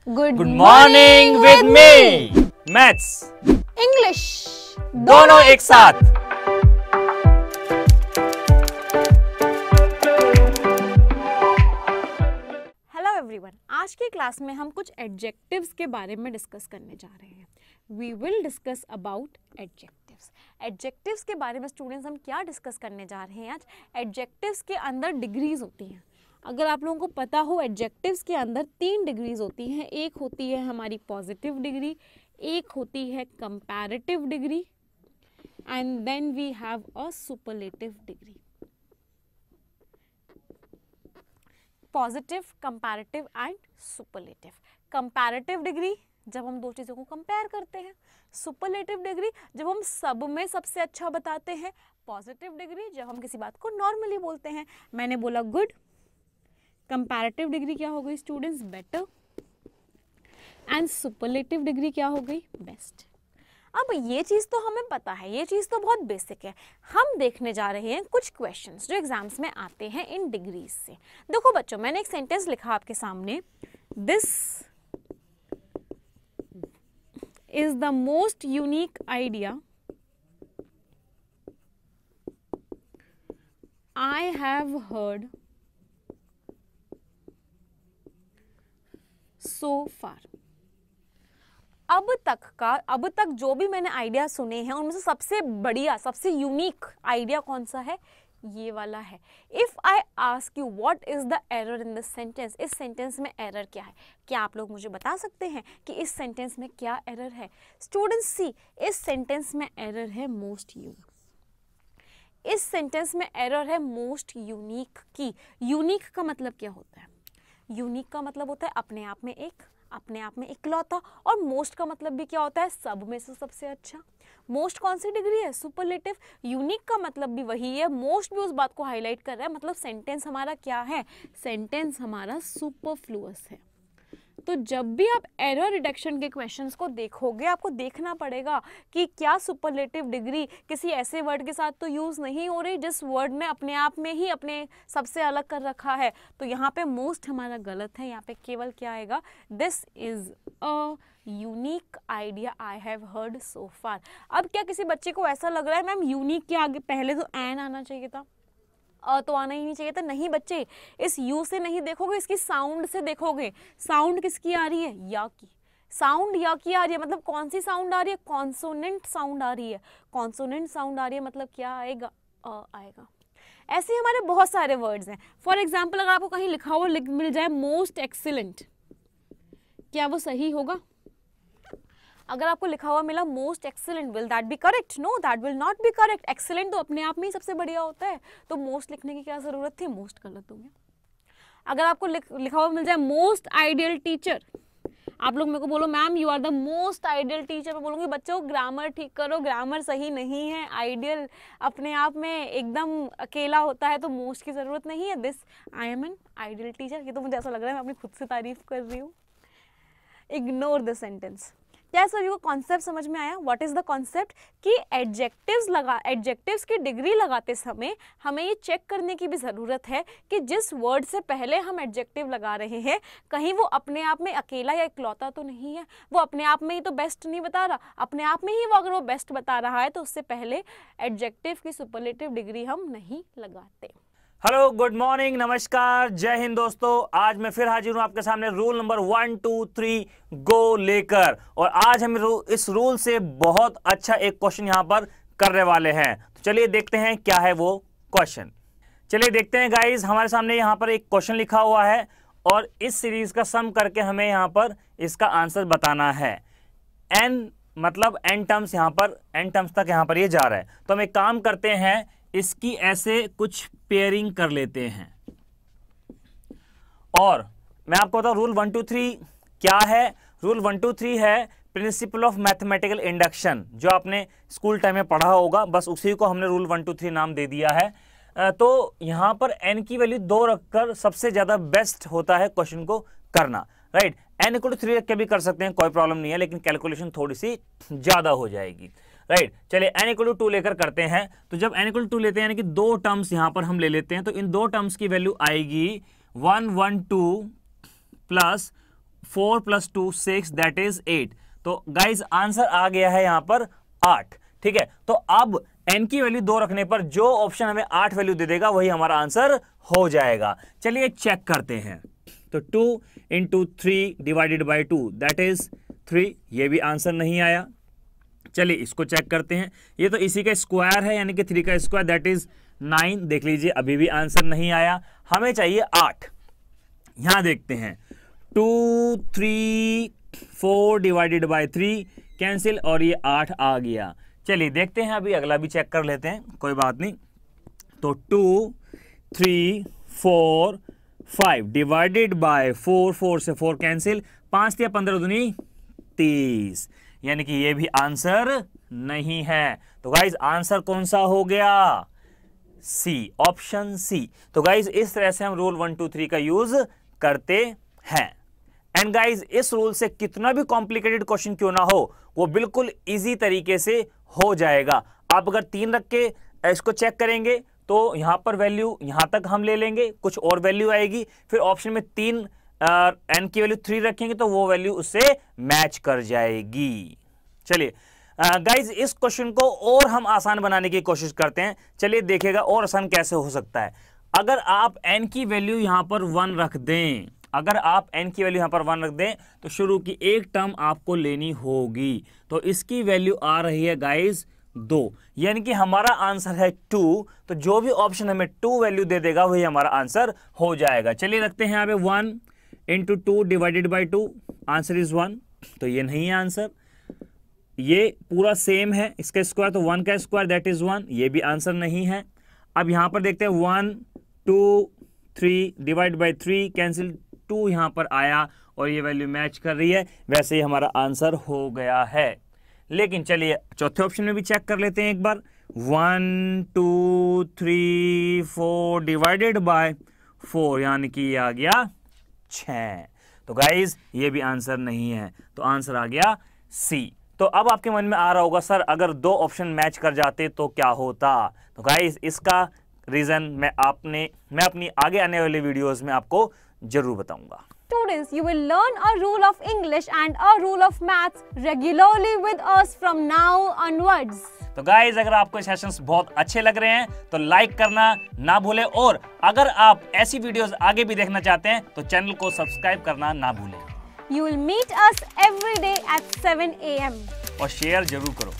Good morning with me. Maths, English दोनों एक साथ। हेलो एवरीवन, आज की क्लास में हम कुछ एडजेक्टिव्स के बारे में डिस्कस करने जा रहे हैं। We will discuss about adjectives. Adjectives के बारे में स्टूडेंट्स हम क्या डिस्कस करने जा रहे हैं आज? एडजेक्टिव्स के अंदर डिग्रीज होती हैं। अगर आप लोगों को पता हो, एडजेक्टिव्स के अंदर 3 डिग्रीज होती हैं। एक होती है हमारी पॉजिटिव डिग्री, एक होती है comparative degree, and then we have a superlative degree. Positive, comparative and superlative. Comparative degree जब हम दो चीज़ों को कंपेयर करते हैं, सुपरलेटिव डिग्री जब हम सब में सबसे अच्छा बताते हैं, पॉजिटिव डिग्री जब हम किसी बात को नॉर्मली बोलते हैं। मैंने बोला गुड, कंपैरेटिव डिग्री क्या हो गई students? Better, and superlative degree क्या हो गई? बेस्ट। अब ये चीज़ तो हमें पता है, ये चीज़ तो बहुत बेसिक है। हम देखने जा रहे हैं कुछ क्वेश्चंस जो एग्जाम्स में आते हैं इन डिग्रीज से। देखो बच्चों, मैंने एक सेंटेंस लिखा आपके सामने, this is the most unique idea I have heard so far. अब तक जो भी मैंने आइडिया सुने हैं उनमें से सबसे बढ़िया, सबसे यूनिक आइडिया कौन सा है? ये वाला है। If I ask you what is the error in this sentence, इस सेंटेंस में एरर क्या है? क्या आप लोग मुझे बता सकते हैं कि इस सेंटेंस में क्या एरर है? स्टूडेंट्स सी, इस सेंटेंस में एरर है मोस्ट यूनिक। इस सेंटेंस में एरर है मोस्ट यूनिक की। यूनिक का मतलब क्या होता है? यूनिक का मतलब होता है अपने आप में इकलौता, और मोस्ट का मतलब भी क्या होता है? सब में से सबसे अच्छा। मोस्ट कौन सी डिग्री है? सुपरलेटिव। यूनिक का मतलब भी वही है, मोस्ट भी उस बात को हाईलाइट कर रहा है। मतलब सेंटेंस हमारा क्या है? सेंटेंस हमारा सुपरफ्लुअस है। तो जब भी आप एरर रिडक्शन के क्वेश्चंस को देखोगे, आपको देखना पड़ेगा कि क्या सुपरलेटिव डिग्री किसी ऐसे वर्ड के साथ तो यूज़ नहीं हो रही जिस वर्ड ने अपने आप में ही अपने सबसे अलग कर रखा है। तो यहाँ पे मोस्ट हमारा गलत है। यहाँ पे केवल क्या आएगा? This is a unique idea I have heard so far. अब क्या किसी बच्चे को ऐसा लग रहा है मैम यूनिक के आगे पहले तो एन आना चाहिए था, तो आना ही नहीं चाहिए था? नहीं बच्चे, इस यू से नहीं देखोगे, इसकी साउंड से देखोगे। साउंड किसकी आ रही है? या की। साउंड या की आ रही है, मतलब कौन सी साउंड आ रही है? कॉन्सोनेंट साउंड आ रही है। कॉन्सोनेंट साउंड आ रही है मतलब क्या आएगा? आएगा। ऐसे ही हमारे बहुत सारे वर्ड्स हैं। फॉर एग्जाम्पल, अगर आपको कहीं लिखा हुआ मिल जाए मोस्ट एक्सीलेंट, क्या वो सही होगा? अगर आपको लिखा हुआ मिला most excellent, will that be correct? No, that will not be correct. Excellent तो अपने आप में ही सबसे बढ़िया होता है, तो मोस्ट लिखने की क्या जरूरत थी? मोस्ट गलत हो गया। अगर आपको लिखा हुआ मिल जाए मोस्ट आइडियल टीचर, आप लोग मेरे को बोलो ma'am you are the most ideal teacher, मैं बोलूँगी बच्चों ग्रामर ठीक करो, ग्रामर सही नहीं है। आइडियल अपने आप में एकदम अकेला होता है, तो मोस्ट की जरूरत नहीं है। This I am an ideal teacher, ये तो मुझे ऐसा लग रहा है मैं अपनी खुद से तारीफ कर रही हूँ। Ignore the sentence. क्या सभी को कॉन्सेप्ट समझ में आया? What is the concept? कि एडजेक्टिव्स की डिग्री लगाते समय हमें ये चेक करने की भी ज़रूरत है कि जिस वर्ड से पहले हम एडजेक्टिव लगा रहे हैं, कहीं वो अपने आप में अकेला या इकलौता तो नहीं है। वो अपने आप में ही तो बेस्ट नहीं बता रहा। अपने आप में ही वो अगर वो बेस्ट बता रहा है तो उससे पहले एडजेक्टिव की सुपरलेटिव डिग्री हम नहीं लगाते। हेलो, गुड मॉर्निंग, नमस्कार, जय हिंद दोस्तों। आज मैं फिर हाजिर हूं आपके सामने रूल नंबर 1 2 3 गो लेकर, और आज हम इस रूल से बहुत अच्छा एक क्वेश्चन यहां पर करने वाले हैं। तो चलिए देखते हैं क्या है वो क्वेश्चन। चलिए देखते हैं गाइज, हमारे सामने यहां पर एक क्वेश्चन लिखा हुआ है और इस सीरीज का सम करके हमें यहां पर इसका आंसर बताना है। एन मतलब एन टर्म्स, यहां पर एन टर्म्स तक यहां पर ये जा रहा है। तो हम एक काम करते हैं, इसकी ऐसे कुछ पेयरिंग कर लेते हैं। और मैं आपको बताऊं रूल 1 2 3 क्या है। रूल 1 2 3 है प्रिंसिपल ऑफ मैथमेटिकल इंडक्शन, जो आपने स्कूल टाइम में पढ़ा होगा, बस उसी को हमने रूल 1 2 3 नाम दे दिया है। तो यहां पर एन की वैल्यू 2 रखकर सबसे ज्यादा बेस्ट होता है क्वेश्चन को करना, राइट। एन इक्वल टू 3 रख के भी कर सकते हैं, कोई प्रॉब्लम नहीं है, लेकिन कैलकुलेशन थोड़ी सी ज्यादा हो जाएगी, राइट। चलिए एन इक्वल टू 2 लेकर करते हैं। तो जब एन इक्वल टू 2 लेते हैं, यानी कि 2 टर्म्स यहां पर हम ले लेते हैं, तो इन 2 टर्म्स की वैल्यू आएगी 1 1 2 प्लस 4 + 2 6 दैट इज 8। तो गाइज आंसर आ गया है यहां पर 8। ठीक है, तो अब n की वैल्यू 2 रखने पर जो ऑप्शन हमें 8 वैल्यू दे देगा वही हमारा आंसर हो जाएगा। चलिए चेक करते हैं। तो 2 × 3 / 2 दैट इज 3, ये भी आंसर नहीं आया। चलिए इसको चेक करते हैं। ये तो इसी का स्क्वायर है, यानी कि 3 का स्क्वायर दैट इज 9। देख लीजिए अभी भी आंसर नहीं आया। हमें चाहिए 8। यहां देखते हैं 2 3 4 / 3 कैंसिल और ये 8 आ गया। चलिए देखते हैं, अभी अगला भी चेक कर लेते हैं, कोई बात नहीं। तो 2 3 4 5 / 4, 4 से 4 कैंसिल, 5 या 15 दूनी 30, यानी कि ये भी आंसर नहीं है। तो गाइज आंसर कौन सा हो गया? सी, ऑप्शन सी। तो गाइज इस तरह से हम रूल 1 2 3 का यूज करते हैं। एंड गाइज इस रूल से कितना भी कॉम्प्लिकेटेड क्वेश्चन क्यों ना हो, वो बिल्कुल इजी तरीके से हो जाएगा। आप अगर 3 रख के इसको चेक करेंगे तो यहां पर वैल्यू यहां तक हम ले लेंगे, कुछ और वैल्यू आएगी, फिर ऑप्शन में 3 n की वैल्यू 3 रखेंगे तो वो वैल्यू उससे मैच कर जाएगी। चलिए गाइज इस क्वेश्चन को और हम आसान बनाने की कोशिश करते हैं। चलिए देखिएगा और आसान कैसे हो सकता है। अगर आप n की वैल्यू यहां पर 1 रख दें, अगर आप n की वैल्यू यहां पर 1 रख दें तो शुरू की एक टर्म आपको लेनी होगी। तो इसकी वैल्यू आ रही है गाइज 2, यानी कि हमारा आंसर है 2। तो जो भी ऑप्शन हमें 2 वैल्यू दे देगा वही हमारा आंसर हो जाएगा। चलिए रखते हैं यहां पे 1 × 2 / 2 आंसर इज 1। तो ये नहीं है आंसर। ये पूरा सेम है, इसका स्क्वायर तो 1 का स्क्वायर दैट इज 1, ये भी आंसर नहीं है। अब यहां पर देखते हैं 1 2 3 / 3 कैंसिल, 2 यहां पर आया और ये वैल्यू मैच कर रही है, वैसे ही हमारा आंसर हो गया है। लेकिन चलिए चौथे ऑप्शन में भी चेक कर लेते हैं एक बार। 1 2 3 4 / 4 यानी कि ये आ गया 6। तो गाइज ये भी आंसर नहीं है, तो आंसर आ गया सी। तो अब आपके मन में आ रहा होगा सर अगर 2 ऑप्शन मैच कर जाते तो क्या होता? तो गाइज इसका रीजन मैं अपनी आगे आने वाले वीडियोस में आपको जरूर बताऊंगा। Students, you will learn a rule of English and a rule of maths regularly with us from now onwards. तो गाइज अगर आपको सेशंस बहुत अच्छे लग रहे हैं तो लाइक करना ना भूलें, और अगर आप ऐसी वीडियोस आगे भी देखना चाहते हैं तो चैनल को सब्सक्राइब करना ना भूलें। You will meet us every day at 7 AM. और शेयर जरूर करो।